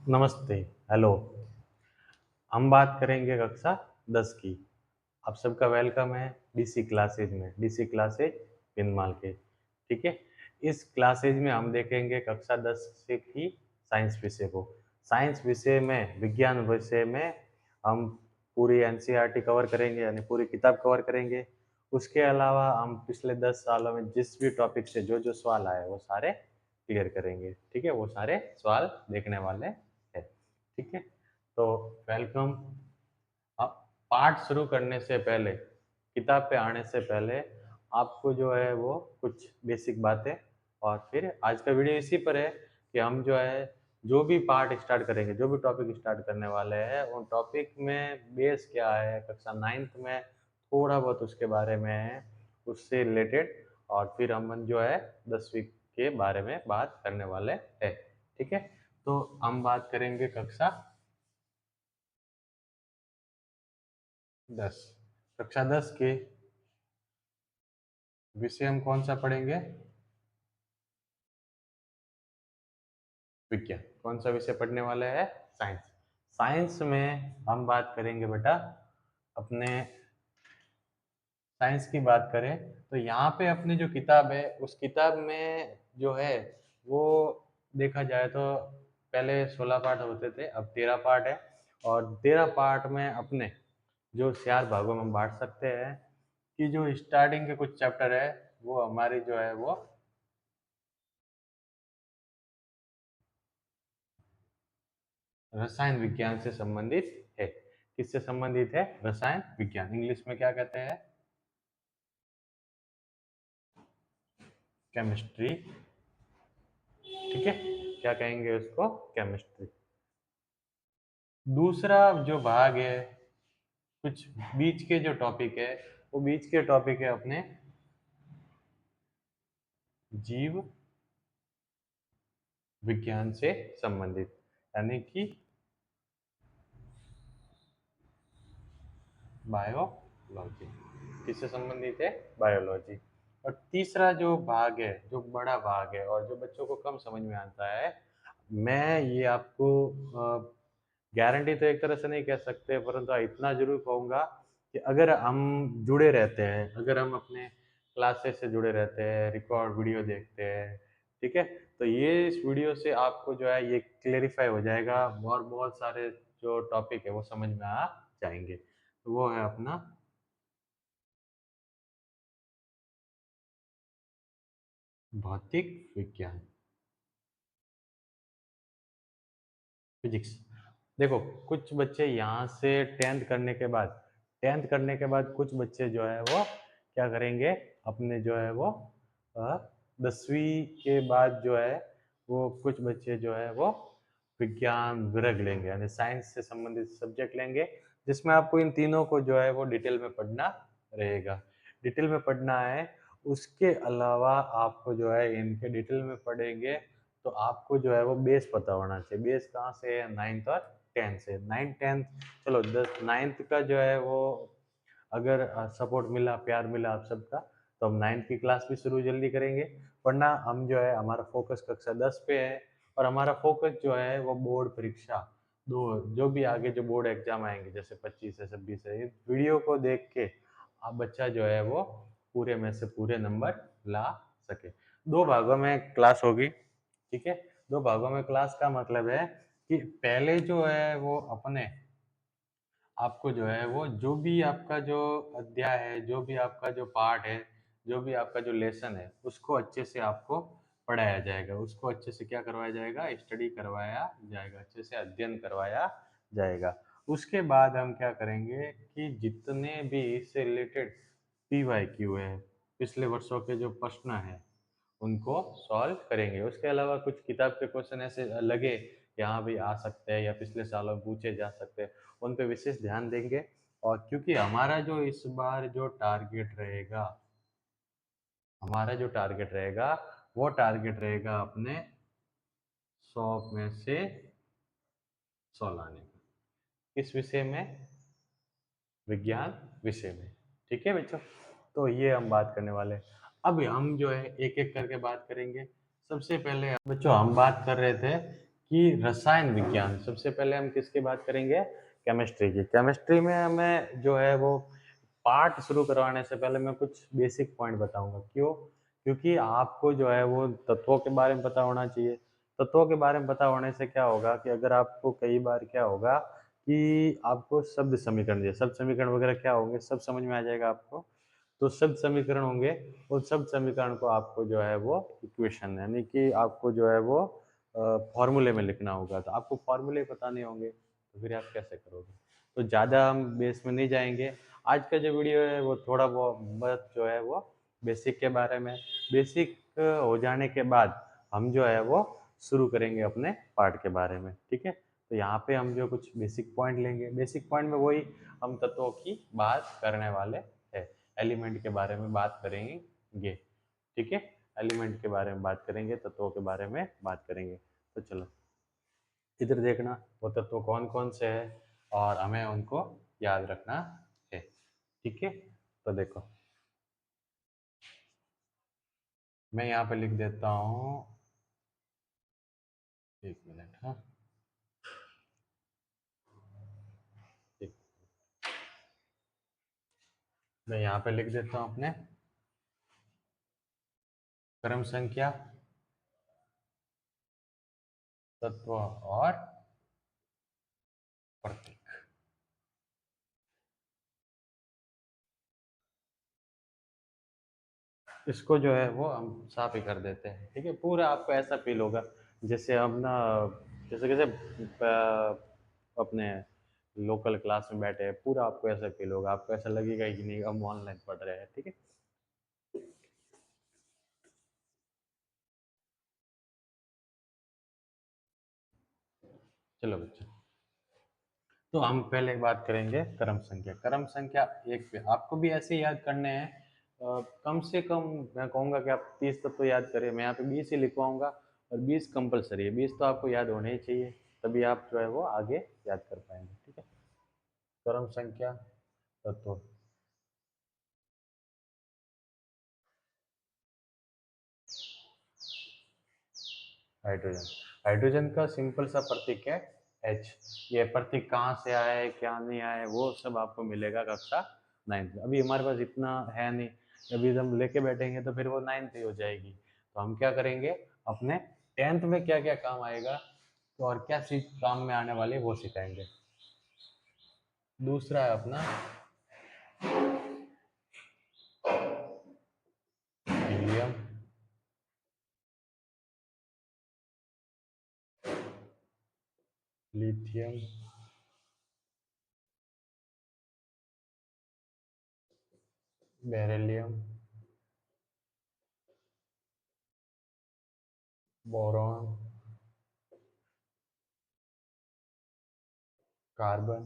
नमस्ते, हेलो। हम बात करेंगे कक्षा 10 की। आप सबका वेलकम है डीसी क्लासेज में, डीसी क्लासेज पिनमाल के, ठीक है? इस क्लासेज में हम देखेंगे कक्षा 10 से की साइंस विषय को। साइंस विषय में, विज्ञान विषय में हम पूरी एनसीईआरटी कवर करेंगे, यानी पूरी किताब कवर करेंगे। उसके अलावा हम पिछले 10 सालों में जिस भी टॉपिक से जो सवाल आए, वो सारे क्लियर करेंगे, ठीक है? वो सारे सवाल देखने वाले हैं, ठीक है? तो वेलकम। अब पाठ शुरू करने से पहले, किताब पे आने से पहले आपको जो है वो कुछ बेसिक बातें, और फिर आज का वीडियो इसी पर है कि हम जो है जो भी पार्ट स्टार्ट करेंगे, जो भी टॉपिक स्टार्ट करने वाले हैं, उन टॉपिक में बेस क्या है, कक्षा 9th में थोड़ा बहुत उसके बारे में है, उससे रिलेटेड। और फिर हम जो है 10वीं के बारे में बात करने वाले हैं, ठीक है? तो हम बात करेंगे कक्षा 10। कक्षा 10 के विषय हम कौन सा पढ़ेंगे? विज्ञान। कौन सा विषय पढ़ने वाले हैं? साइंस। साइंस में हम बात करेंगे बेटा अपने, साइंस की बात करें तो यहाँ पे अपनी जो किताब है, उस किताब में जो है वो देखा जाए तो पहले 16 पार्ट होते थे, अब 13 पार्ट है। और 13 पार्ट में अपने जो 4 भागों में हम बांट सकते हैं कि जो स्टार्टिंग के कुछ चैप्टर है वो हमारी जो है वो रसायन विज्ञान से संबंधित है। किससे संबंधित है? रसायन विज्ञान। इंग्लिश में क्या कहते हैं? केमिस्ट्री, ठीक है? क्या कहेंगे उसको? केमिस्ट्री। दूसरा जो भाग है, कुछ बीच के जो टॉपिक है, वो बीच के टॉपिक है अपने जीव विज्ञान से संबंधित, यानी कि बायोलॉजी। किससे संबंधित है? बायोलॉजी। और तीसरा जो भाग है, जो बड़ा भाग है और जो बच्चों को कम समझ में आता है, मैं ये आपको गारंटी तो एक तरह से नहीं कह सकते, परंतु इतना जरूर कहूँगा कि अगर हम जुड़े रहते हैं, अगर हम अपने क्लासेस से जुड़े रहते हैं, रिकॉर्ड वीडियो देखते हैं, ठीक है, तो ये इस वीडियो से आपको जो है ये क्लेरिफाई हो जाएगा और बहुत सारे जो टॉपिक है वो समझ में आ जाएंगे। तो वो है अपना भौतिक विज्ञान, फिजिक्स। देखो, कुछ बच्चे यहाँ से 10th करने के बाद कुछ बच्चे जो है वो क्या करेंगे, अपने जो है वो 10वीं के बाद जो है वो कुछ बच्चे जो है वो विज्ञान विरग लेंगे, यानी साइंस से संबंधित सब्जेक्ट लेंगे, जिसमें आपको इन तीनों को जो है वो डिटेल में पढ़ना रहेगा, डिटेल में पढ़ना है। उसके अलावा आपको जो है इनके डिटेल में पढ़ेंगे तो आपको जो है वो बेस पता होना चाहिए। बेस कहाँ से है? 9th और 10th से। 9th 10th, चलो 9th का जो है वो अगर सपोर्ट मिला, प्यार मिला आप सबका, तो हम 9th की क्लास भी शुरू जल्दी करेंगे। वरना हम जो है हमारा फोकस कक्षा 10 पे है, और हमारा फोकस जो है वो बोर्ड परीक्षा, दो जो भी आगे जो बोर्ड एग्जाम आएंगे जैसे 25 है, 26 है, इस वीडियो को देख के आप बच्चा जो है वो पूरे में से पूरे नंबर ला सके। दो भागों में क्लास होगी, ठीक है? दो भागों में क्लास का मतलब है कि पहले जो है वो अपने आपको जो है वो जो भी आपका जो अध्याय है, जो भी आपका जो पार्ट है, जो भी आपका जो लेसन है, उसको अच्छे से आपको पढ़ाया जाएगा, उसको अच्छे से क्या करवाया जाएगा? स्टडी करवाया जाएगा, अच्छे से अध्ययन करवाया जाएगा। उसके बाद हम क्या करेंगे कि जितने भी इससे रिलेटेड PYQ है, पिछले वर्षों के जो प्रश्न है, उनको सॉल्व करेंगे। उसके अलावा कुछ किताब के क्वेश्चन ऐसे लगे यहाँ भी आ सकते हैं या पिछले सालों में पूछे जा सकते हैं, उन पे विशेष ध्यान देंगे। और क्योंकि हमारा जो इस बार जो टारगेट रहेगा, हमारा जो टारगेट रहेगा वो टारगेट रहेगा अपने 100 में से 100 लाने का। किस विषय में? विज्ञान विषय में, ठीक है बच्चों? तो ये हम बात करने वाले हैं। अब हम जो है एक एक करके बात करेंगे। सबसे पहले बच्चों हम बात कर रहे थे कि रसायन विज्ञान। सबसे पहले हम किसकी बात करेंगे? केमिस्ट्री की। केमिस्ट्री में हमें जो है वो पार्ट शुरू करवाने से पहले मैं कुछ बेसिक पॉइंट बताऊंगा। क्यों? क्योंकि आपको जो है वो तत्वों के बारे में पता होना चाहिए। तत्वों के बारे में पता होने से क्या होगा कि अगर आपको कई बार क्या होगा कि आपको शब्द समीकरण, जैसे शब्द समीकरण वगैरह क्या होंगे सब समझ में आ जाएगा आपको। तो शब्द समीकरण होंगे, उन शब्द समीकरण को आपको जो है वो इक्वेशन यानी कि आपको जो है वो फॉर्मूले में लिखना होगा। तो आपको फॉर्मूले पता नहीं होंगे तो फिर आप कैसे करोगे? तो ज़्यादा हम बेस में नहीं जाएंगे। आज का जो वीडियो है वो थोड़ा बहुत जो है वो बेसिक के बारे में। बेसिक हो जाने के बाद हम जो है वो शुरू करेंगे अपने पार्ट के बारे में। ठीक है? तो यहाँ पे हम जो कुछ बेसिक पॉइंट लेंगे, बेसिक पॉइंट में वही हम तत्वों की बात करने वाले हैं। एलिमेंट के बारे में बात करेंगे। ठीक है? एलिमेंट के बारे में बात करेंगे, तत्वों के बारे में बात करेंगे। तो चलो इधर देखना वो तत्व कौन कौन से हैं और हमें उनको याद रखना है। ठीक है? तो देखो मैं यहाँ पे लिख देता हूँ, एक मिनट। हाँ, एक, मैं यहाँ पे लिख देता हूँ अपने क्रम संख्या, तत्व और प्रतीक। इसको जो है वो हम साफ ही कर देते हैं। ठीक है? पूरा आपको ऐसा फील होगा जैसे हम ना, जैसे कैसे अपने लोकल क्लास में बैठे हैं। पूरा आपको ऐसा फील होगा, आपको ऐसा लगेगा कि नहीं हम ऑनलाइन पढ़ रहे हैं। ठीक है? चलो बच्चों, तो हम पहले बात करेंगे क्रम संख्या। क्रम संख्या एक पे आपको भी ऐसे ही याद करने हैं। कम से कम मैं कहूँगा कि आप 30 तक तो याद करें। मैं यहाँ पे 20 ही लिखवाऊंगा और 20 कंपलसरी है। 20 तो आपको याद होने ही चाहिए, तभी आप जो है वो आगे याद कर पाएंगे। ठीक है? क्रम संख्या तत्व। हाइड्रोजन। हाइड्रोजन का सिंपल सा प्रतीक है H। ये प्रतीक कहाँ से आया है, क्या नहीं आया है, वो सब आपको मिलेगा कक्षा 9th में। अभी हमारे पास इतना है नहीं, अभी हम लेके बैठेंगे तो फिर वो 9th ही हो जाएगी। तो हम क्या करेंगे, अपने 10th में क्या क्या काम आएगा तो और क्या चीज काम में आने वाली है वो सिखाएंगे। दूसरा है अपना helium, lithium, beryllium, boron, carbon,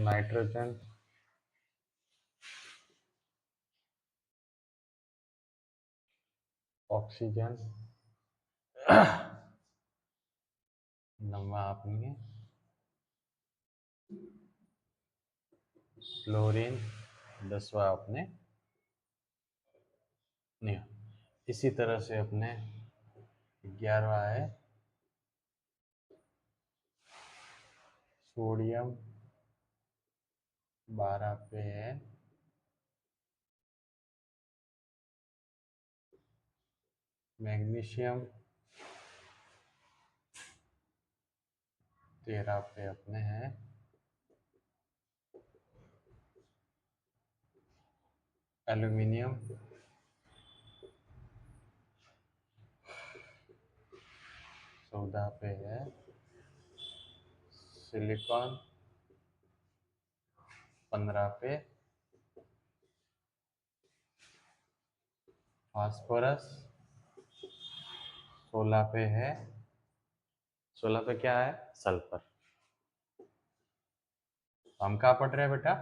nitrogen, oxygen, नवा अपनी फ्लोरीन, 10वां अपने नियॉन। इसी तरह से अपने 11वां है सोडियम, 12 पे है मैग्नीशियम, 13 पे अपने हैं एल्यूमिनियम, 14 पे है सिलिकॉन, 15 पे फास्फोरस, 16 पे है, 16 पे क्या है, सल्फर। हम कहाँ पढ़ रहे हैं बेटा?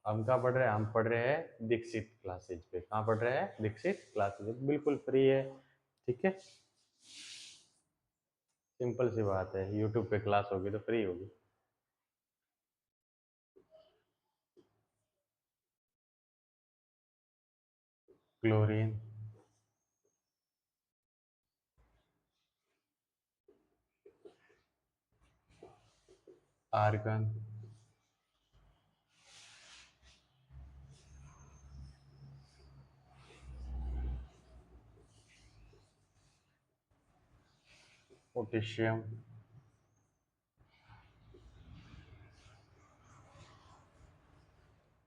हम कहाँ पढ़ रहे हैं? हम पढ़ रहे हैं दीक्षित क्लासेज पे। कहाँ पढ़ रहे हैं? दीक्षित क्लासेज, बिल्कुल फ्री है। ठीक है? सिंपल सी बात है, यूट्यूब पे क्लास होगी तो फ्री होगी। Chlorine, argon, potassium,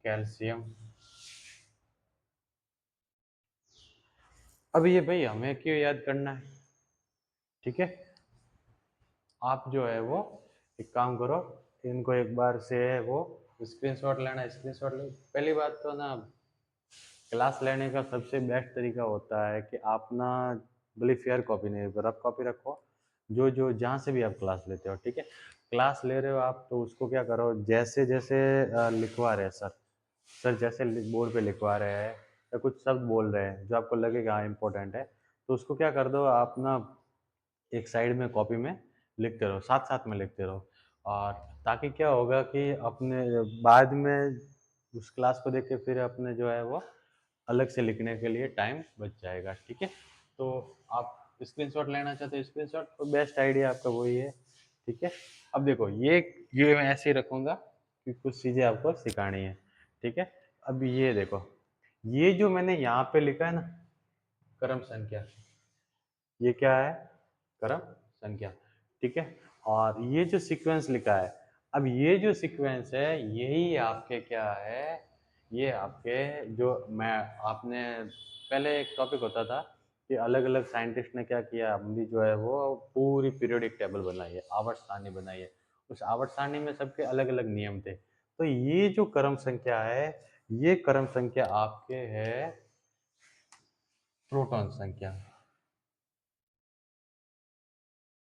calcium. अब ये भाई हमें क्यों याद करना है? ठीक है, आप जो है वो एक काम करो, इनको एक बार से वो स्क्रीनशॉट लेना, स्क्रीनशॉट ले। पहली बात तो ना, क्लास लेने का सबसे बेस्ट तरीका होता है कि आप ना भले फेयर कॉपी नहीं, रफ कॉपी रखो, जो जो जहाँ से भी आप क्लास लेते हो, ठीक है। क्लास ले रहे हो आप तो उसको क्या करो, जैसे जैसे लिखवा रहे हैं सर, सर जैसे बोर्ड पे लिखवा रहे हैं या कुछ शब्द बोल रहे हैं जो आपको लगेगा हाँ इम्पोर्टेंट है, तो उसको क्या कर दो आप ना, एक साइड में कॉपी में लिखते रहो, साथ साथ में लिखते रहो। और ताकि क्या होगा कि अपने बाद में उस क्लास को देख के फिर अपने जो है वो अलग से लिखने के लिए टाइम बच जाएगा, ठीक है। तो आप स्क्रीनशॉट लेना चाहते हो, स्क्रीनशॉट तो बेस्ट आइडिया आपका वही है, ठीक है। अब देखो ये मैं ऐसे ही रखूँगा कि कुछ चीज़ें आपको सिखानी है, ठीक है। अब ये देखो, ये जो मैंने यहाँ पे लिखा है ना, क्रम संख्या, ये क्या है? क्रम संख्या, ठीक है। और ये जो सीक्वेंस लिखा है, अब ये जो सीक्वेंस है यही आपके क्या है, ये आपके जो मैं आपने पहले एक टॉपिक होता था कि अलग अलग साइंटिस्ट ने क्या किया, अभी जो है वो पूरी पीरियोडिक टेबल बनाई है, आवर्त सारणी बनाई है। उस आवर्त सारणी में सबके अलग अलग नियम थे। तो ये जो क्रम संख्या है, ये क्रम संख्या आपके है प्रोटॉन संख्या।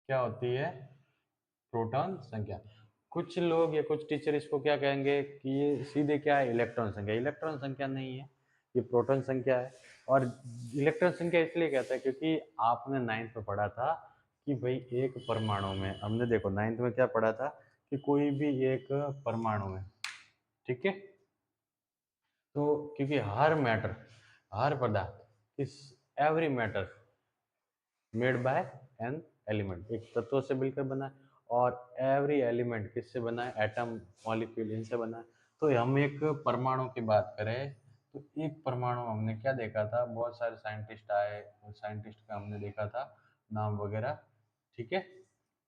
क्या होती है? प्रोटॉन संख्या। कुछ लोग या कुछ टीचर इसको क्या कहेंगे कि ये सीधे क्या है, इलेक्ट्रॉन संख्या। इलेक्ट्रॉन संख्या नहीं है, ये प्रोटॉन संख्या है। और इलेक्ट्रॉन संख्या इसलिए कहता है क्योंकि आपने नाइन्थ में पढ़ा था कि भाई एक परमाणु में, हमने देखो नाइन्थ में क्या पढ़ा था कि कोई भी एक परमाणु है, ठीक है। तो क्योंकि हर मैटर, हर पदार्थ, इस every matter made by an element, एक तत्व से मिलकर बना है। और एवरी एलिमेंट किससे बना है? एटम, मॉलिक्यूल, इनसे बना है। तो हम एक परमाणु की बात करें तो एक परमाणु हमने क्या देखा था, बहुत सारे साइंटिस्ट आए, उन साइंटिस्ट का हमने देखा था नाम वगैरह, ठीक है।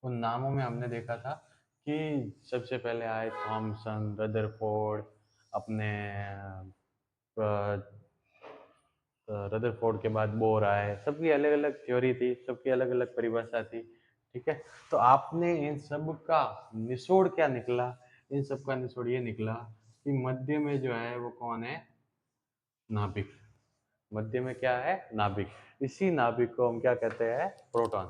उन नामों में हमने देखा था कि सबसे पहले आए थॉमसन, रदरफोर्ड, अपने रदरफोर्ड के बाद बोर आए, सबकी अलग अलग थ्योरी थी, सबकी अलग अलग परिभाषा थी, ठीक है। तो आपने इन सब का निचोड़ क्या निकला? इन सब का निचोड़ ये निकला कि मध्य में जो है वो कौन है? नाभिक। मध्य में क्या है? नाभिक। इसी नाभिक को हम क्या कहते हैं? प्रोटॉन।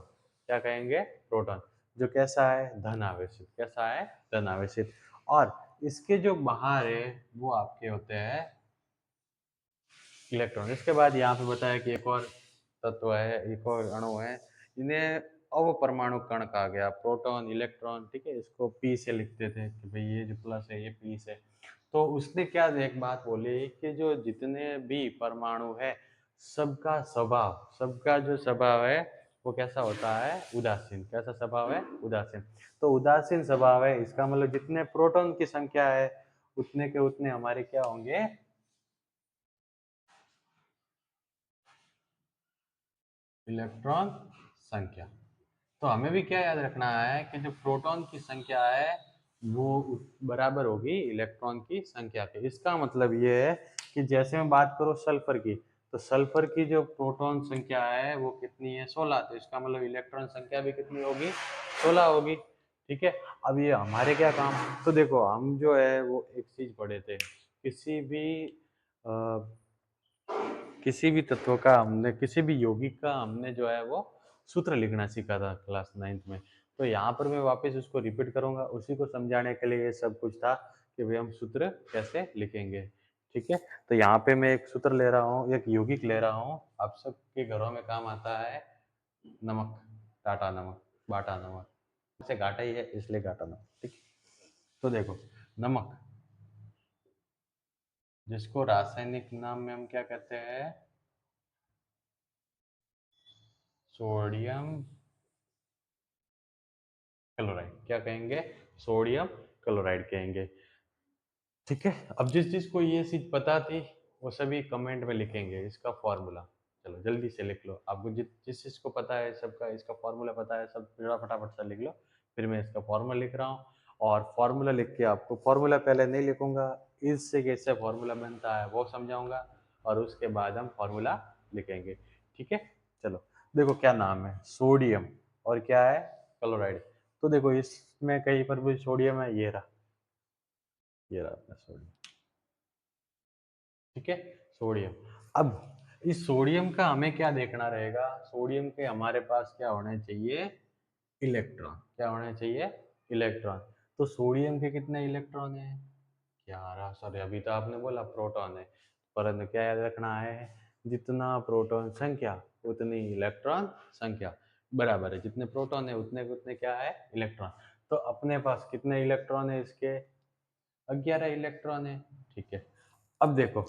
क्या कहेंगे? प्रोटॉन। जो कैसा है? धन आवेशित। कैसा है? धन आवेशित। और इसके जो बाहर है वो आपके होते हैं इलेक्ट्रॉन। इसके बाद यहाँ पे बताया कि एक और तत्व है, एक और अणु है, इन्हें अवपरमाणु कण कहा गया, प्रोटॉन, इलेक्ट्रॉन, ठीक है। इसको पी से लिखते थे कि भाई ये जो प्लस है ये पी से। तो उसने क्या एक बात बोली कि जो जितने भी परमाणु है, सबका स्वभाव, सबका जो स्वभाव है वो कैसा होता है? उदासीन। कैसा स्वभाव है? उदासीन। तो उदासीन स्वभाव है, इसका मतलब जितने प्रोटॉन की संख्या है उतने के उतने हमारे क्या होंगे? इलेक्ट्रॉन संख्या। तो हमें भी क्या याद रखना है कि जो प्रोटॉन की संख्या है वो बराबर होगी इलेक्ट्रॉन की संख्या के। इसका मतलब ये है कि जैसे मैं बात करूँ सल्फर की, तो सल्फर की जो प्रोटॉन संख्या है वो कितनी है? 16। तो इसका मतलब इलेक्ट्रॉन संख्या भी कितनी होगी? 16 होगी, ठीक है। अब ये हमारे क्या काम, तो देखो हम जो है वो एक चीज पढ़े थे, किसी भी किसी भी तत्व का हमने, किसी भी यौगिक का हमने जो है वो सूत्र लिखना सीखा था क्लास नाइन्थ में। तो यहाँ पर मैं वापस उसको रिपीट करूंगा, उसी को समझाने के लिए ये सब कुछ था कि भाई हम सूत्र कैसे लिखेंगे, ठीक है। तो यहाँ पे मैं एक सूत्र ले रहा हूँ, एक यौगिक ले रहा हूँ, आप सबके घरों में काम आता है, नमक, टाटा नमक, बाटा नमक, इसे घाटा ही है इसलिए घाटा नमक, ठीक है। तो देखो, नमक, जिसको रासायनिक नाम में हम क्या कहते हैं? सोडियम क्लोराइड क्या कहेंगे? सोडियम क्लोराइड कहेंगे। ठीक है, अब जिस जिसको ये चीज पता थी वो सभी कमेंट में लिखेंगे इसका फॉर्मूला। चलो जल्दी से लिख लो, आपको जिस चीज को पता है सबका इसका फॉर्मूला पता है, सब जरा फटाफट से लिख लो। फिर मैं इसका फॉर्मूला लिख रहा हूँ, और फॉर्मूला लिख के आपको फॉर्मूला पहले नहीं लिखूंगा, इससे कैसे फॉर्मूला बनता है वो समझाऊंगा, और उसके बाद हम फॉर्मूला लिखेंगे। ठीक है, चलो देखो क्या नाम है, सोडियम और क्या है, क्लोराइड। तो देखो इसमें कहीं पर भी सोडियम है, ये रहा अपना सोडियम। ठीक है, सोडियम। अब इस सोडियम का हमें क्या देखना रहेगा, सोडियम के हमारे पास क्या होने चाहिए, इलेक्ट्रॉन। क्या होने चाहिए, इलेक्ट्रॉन। तो सोडियम के कितने इलेक्ट्रॉन है, 11। सॉरी अभी तो आपने बोला प्रोटॉन है, परंतु क्या याद रखना है, जितना प्रोटॉन संख्या उतनी इलेक्ट्रॉन संख्या, बराबर है जितने प्रोटॉन है उतने उतने क्या है, इलेक्ट्रॉन। तो अपने पास कितने इलेक्ट्रॉन है इसके, 11 इलेक्ट्रॉन है। ठीक है, अब देखो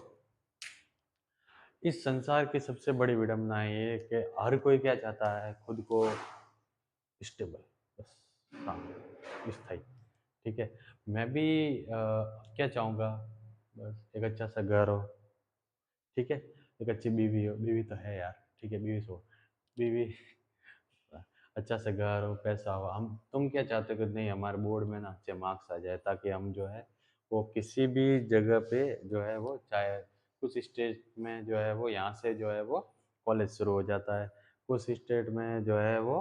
इस संसार की सबसे बड़ी विडंबना ये है कि हर कोई क्या चाहता है, खुद को स्टेबल, बस, हाँ, स्थायी। ठीक है, मैं भी क्या चाहूँगा, बस एक अच्छा सा घर हो। ठीक है, एक अच्छी बीवी हो, बीवी तो है यार, ठीक है बीवी सो, बीवी, अच्छा सा घर हो, पैसा हो। हम तुम क्या चाहते हो कि नहीं हमारे बोर्ड में ना अच्छे मार्क्स आ जाए, ताकि हम जो है वो किसी भी जगह पे जो है वो, चाहे कुछ स्टेट में जो है वो यहाँ से जो है वो कॉलेज शुरू हो जाता है, कुछ स्टेट में जो है वो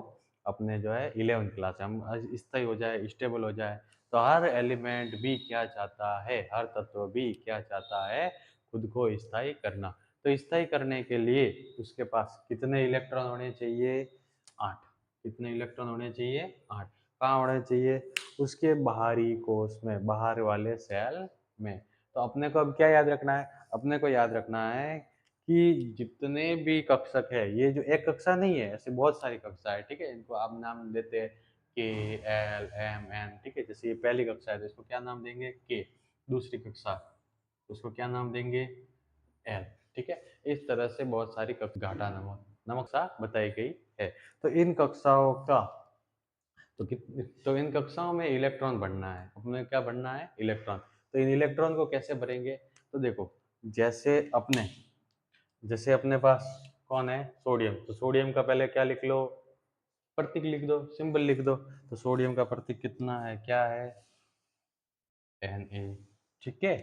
अपने जो है 11th क्लास हम स्थायी हो जाए, स्टेबल हो जाए। तो हर एलिमेंट भी क्या चाहता है, हर तत्व भी क्या चाहता है, खुद को स्थायी करना। तो स्थायी करने के लिए उसके पास कितने इलेक्ट्रॉन होने चाहिए, 8। कितने इलेक्ट्रॉन होने चाहिए, 8। कहाँ होने चाहिए, उसके बाहरी कोश में, बाहर वाले सेल में। तो अपने को अब क्या याद रखना है, अपने को याद रखना है कि जितने भी कक्षक है, ये जो एक कक्षा नहीं है, ऐसे बहुत सारी कक्षा है। ठीक है, इनको आप नाम देते हैं के, एल, एम, एन। ठीक है, जैसे ये पहली कक्षा है तो इसको क्या नाम देंगे, के। दूसरी कक्षा उसको क्या नाम देंगे, एल। ठीक है, इस तरह से बहुत सारी घाटा नमक नमक सा बताई गई है। तो इन कक्षाओं का, तो इन कक्षाओं में इलेक्ट्रॉन भरना है, अपने क्या भरना है, इलेक्ट्रॉन। तो इन इलेक्ट्रॉन को कैसे भरेंगे, तो देखो जैसे अपने जैसे अपने पास कौन है, सोडियम। तो सोडियम का पहले क्या लिख लो, प्रतीक लिख दो, सिंबल लिख दो। तो सोडियम का प्रतीक कितना है, क्या है, Na। ठीक है,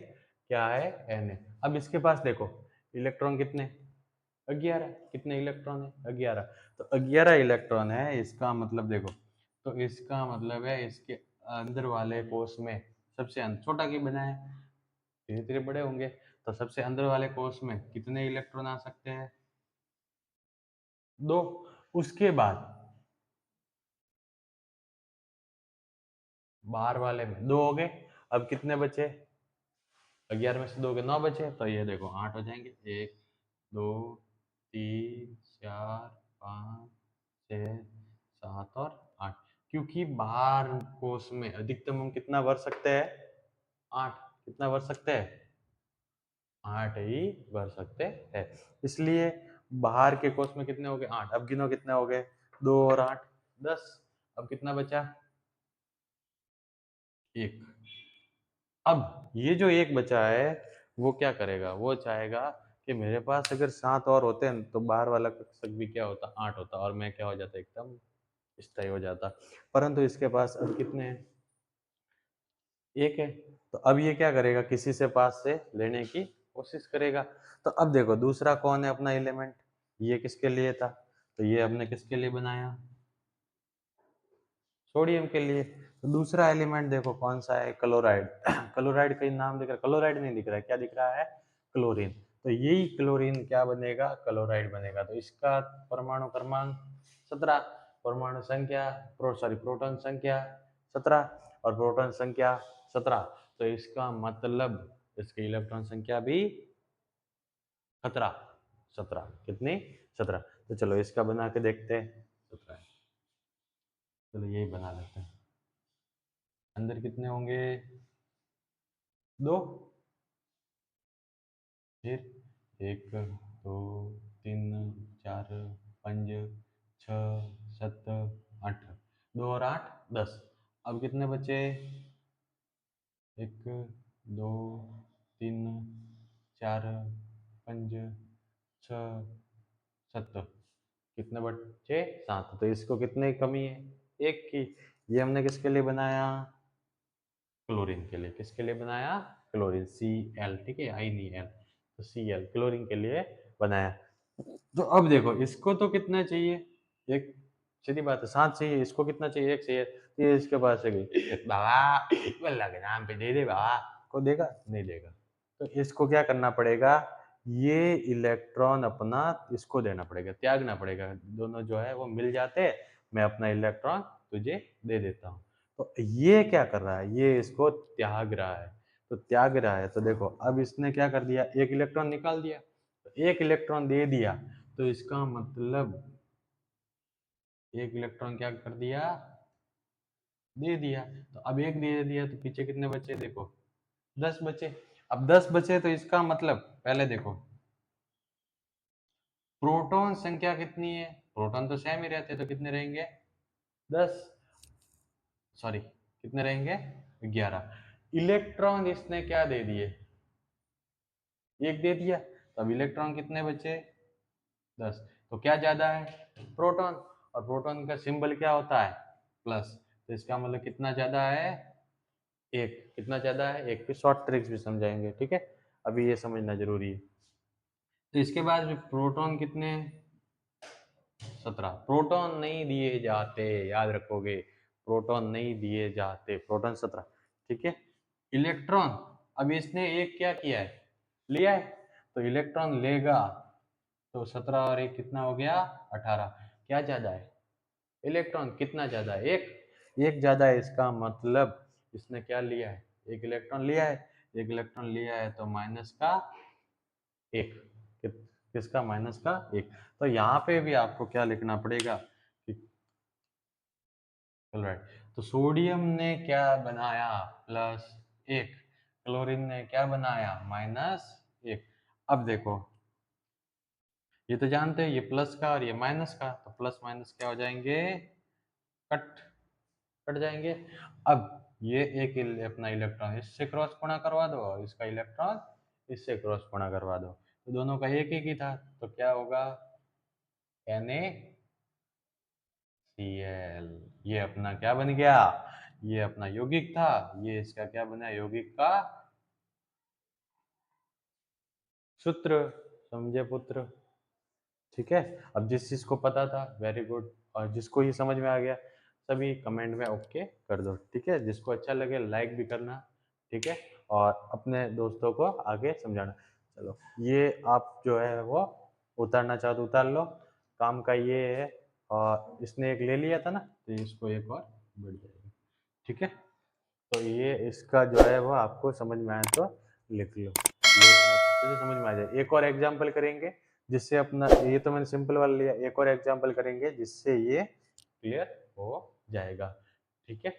क्या है, Na। अब इसके पास देखो इलेक्ट्रॉन कितने, 11। कितने इलेक्ट्रॉन है, 11। तो 11 इलेक्ट्रॉन है, इसका मतलब देखो, तो इसका मतलब है इसके अंदर वाले कोष में सबसे छोटा की बनाए, धीरे धीरे बड़े होंगे। तो सबसे अंदर वाले कोष में कितने इलेक्ट्रॉन आ सकते हैं, 2। उसके बाद बाहर वाले में 2 हो गए। अब कितने बचे, 11 में से 2 के 9 बचे, तो ये देखो 8 हो जाएंगे, 1, 2, 3, 4, 5, 6, 7 और 8। क्योंकि बाहर कोष में अधिकतम हम कितना भर सकते हैं, 8। कितना भर सकते हैं, 8 ही भर सकते हैं। इसलिए बाहर के कोष में कितने हो गए, 8। अब गिनो कितने हो गए, 2 और 8, 10। अब कितना बचा, 1। अब ये जो एक बचा है वो क्या करेगा, वो चाहेगा कि मेरे पास अगर 7 और होते हैं तो बाहर वाला कक्षक भी क्या होता, 8 होता, और मैं क्या हो जाता, एकदम स्थायी हो जाता। परंतु इसके पास अब कितने हैं, 1 है। तो अब ये क्या करेगा, किसी से पास से लेने की कोशिश करेगा। तो अब देखो दूसरा कौन है अपना एलिमेंट, ये किसके लिए था, तो ये हमने किसके लिए बनाया, सोडियम के लिए। तो दूसरा एलिमेंट देखो कौन सा है, क्लोराइड। क्लोराइड का नाम दिख रहा है, क्लोराइड नहीं दिख रहा है, क्या दिख रहा है, क्लोरीन। तो यही क्लोरीन क्या बनेगा, क्लोराइड बनेगा। तो इसका परमाणु क्रमांक 17, परमाणु संख्या सॉरी प्रोटॉन संख्या 17, और प्रोटॉन संख्या 17। तो इसका मतलब इसकी इलेक्ट्रॉन संख्या भी 17। 17 कितनी, 17। तो चलो इसका बना के देखते हैं, 17। चलो यही बना लेते हैं। अंदर कितने होंगे, 2। फिर 1, 2, 3, 4, 5, 6 7 8, 2 और 8 10। अब कितने बचे? 1 2 3 4 5 6 7। कितने बचे? 7। तो इसको कितने की कमी है? 1 की। ये हमने किसके लिए बनाया? क्लोरीन के लिए। किसके लिए बनाया? क्लोरीन, Cl, ठीक है, आई नहीं एल, तो Cl क्लोरीन के लिए बनाया। तो अब देखो इसको तो कितना चाहिए? एक, सीधी बात है 7 चाहिए, इसको कितना चाहिए? 1 चाहिए। ये इसके पास है गई, बाबा अल्लाह के नाम पे दे दे बाबा, को देगा? नहीं देगा। तो इसको क्या करना पड़ेगा? ये इलेक्ट्रॉन अपना इसको देना पड़ेगा, त्यागना पड़ेगा। दोनों जो है वो मिल जाते, मैं अपना इलेक्ट्रॉन तुझे दे देता हूँ। तो ये क्या कर रहा है? ये इसको त्याग रहा है। तो त्याग रहा है तो देखो अब इसने क्या कर दिया? एक इलेक्ट्रॉन निकाल दिया। तो एक इलेक्ट्रॉन दे दिया तो इसका मतलब एक इलेक्ट्रॉन क्या कर दिया? दे दिया। तो अब एक दे दिया तो पीछे कितने बचे? देखो 10 बचे। अब 10 बचे तो इसका मतलब पहले देखो प्रोटॉन संख्या कितनी है? प्रोटॉन तो सेम ही रहते, तो कितने रहेंगे? 10, सॉरी कितने रहेंगे? 11। इलेक्ट्रॉन इसने क्या दे दिए? एक दे दिया। तो अब इलेक्ट्रॉन कितने बचे? 10। तो क्या ज्यादा है? प्रोटॉन। और प्रोटॉन का सिंबल क्या होता है? प्लस। तो इसका मतलब कितना ज्यादा है? एक। कितना ज्यादा है? एक। फिर शॉर्ट ट्रिक्स भी समझाएंगे, ठीक है, अभी ये समझना जरूरी है। तो इसके बाद प्रोटॉन कितने? 17। प्रोटॉन नहीं दिए जाते, याद रखोगे, प्रोटॉन नहीं दिए जाते, प्रोटॉन 17, ठीक है। इलेक्ट्रॉन, अब इसने एक क्या किया है? लिया है। तो इलेक्ट्रॉन लेगा तो 17 और एक कितना हो गया? 18। क्या ज्यादा है? इलेक्ट्रॉन। कितना ज्यादा है? एक ज्यादा है। इसका मतलब इसने क्या लिया है? एक इलेक्ट्रॉन लिया है। एक इलेक्ट्रॉन लिया है तो माइनस का एक। किसका? माइनस का एक। तो यहाँ पे भी आपको क्या लिखना पड़ेगा कि राइट, तो सोडियम ने क्या बनाया? प्लस एक। क्लोरीन ने क्या बनाया? माइनस एक। अब देखो ये तो जानते हैं ये प्लस का और ये माइनस का, तो प्लस माइनस क्या हो जाएंगे? कट कट जाएंगे। अब ये एक अपना इलेक्ट्रॉन इससे क्रॉस गुणा करवा दो और इसका इलेक्ट्रॉन इससे क्रॉस गुणा करवा दो, तो दोनों का एक ही था, तो क्या होगा? Na Cl। ये अपना क्या बन गया? ये अपना यौगिक था, ये इसका क्या बना? यौगिक का सूत्र। समझे पुत्र? ठीक है। अब जिस चीज को पता था वेरी गुड, और जिसको ये समझ में आ गया सभी कमेंट में ओके कर दो, ठीक है। जिसको अच्छा लगे लाइक भी करना, ठीक है, और अपने दोस्तों को आगे समझाना। चलो ये आप जो है वो उतारना चाहो तो उतार लो, काम का ये है। और इसने एक ले लिया था ना, तो इसको एक और बढ़ जाएगा, ठीक है। तो ये इसका जो है वो आपको समझ में आए तो लिख लो, तो समझ में आ जाए। एक और एग्जांपल करेंगे जिससे अपना, ये तो मैंने सिंपल वाला लिया, एक और एग्जांपल करेंगे जिससे ये क्लियर हो जाएगा, ठीक है।